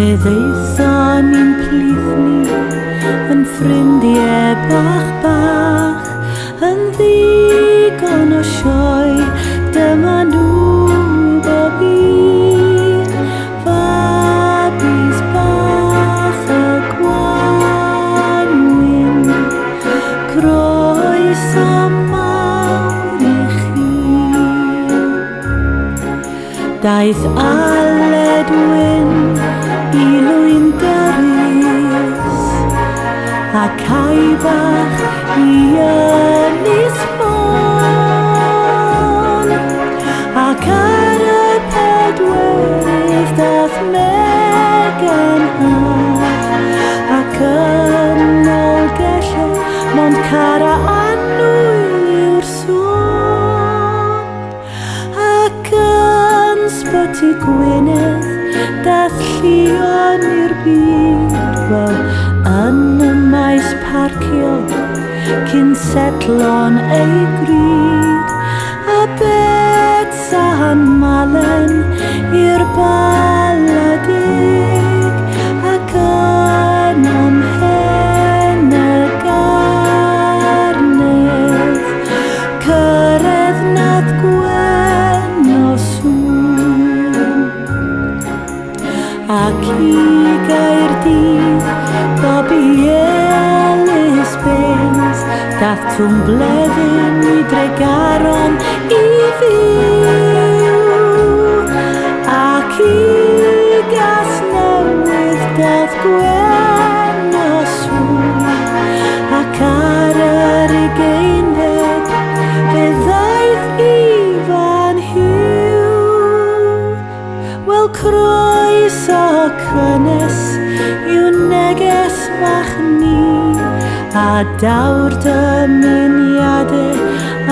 Fe ddeithon ni'n plith ni yn ffrindiau bach yn ddigon o sioe, dyma nhw bob un. Fabis bach y Gwanwyn, croeso mawr i chi. Daeth Aled Wyn i lwyn dyrys, a Cai bach i Ynys Môn, ac ar y pedwerydd daeth Megan Hach, ac yn Nolgella mond Cara Annwyl yw'r sôn, ac yn Sbyty Gwynedd daeth Llion i'r byd. Wel, yn y maes parcio cyn setlo'n ei gryd, a Betsa'n Malen i'r baladig, ac yn ymhen y garnedd cyrredd nad Gwen o sŵn. Ac i Gaerdydd Bobby Ellis Baines daeth Twm Bleddyn i Dregaron i fyw, ac i Gasnewydd daeth Gwen o sŵn, ac ar yr 20 fe ddaeth Ifan Huw. Wel, croeso cynnes yw neges bach ni, a dawr dymuniadau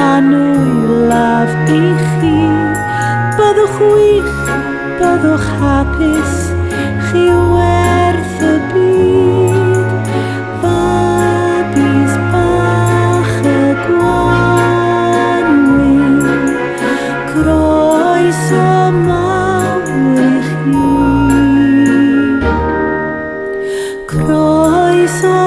annwylaf i chi. Byddwch wych, byddwch hapus, chi werth y byd. Fabis bach y Gwanwyn, croeso mawr i chi. Croeso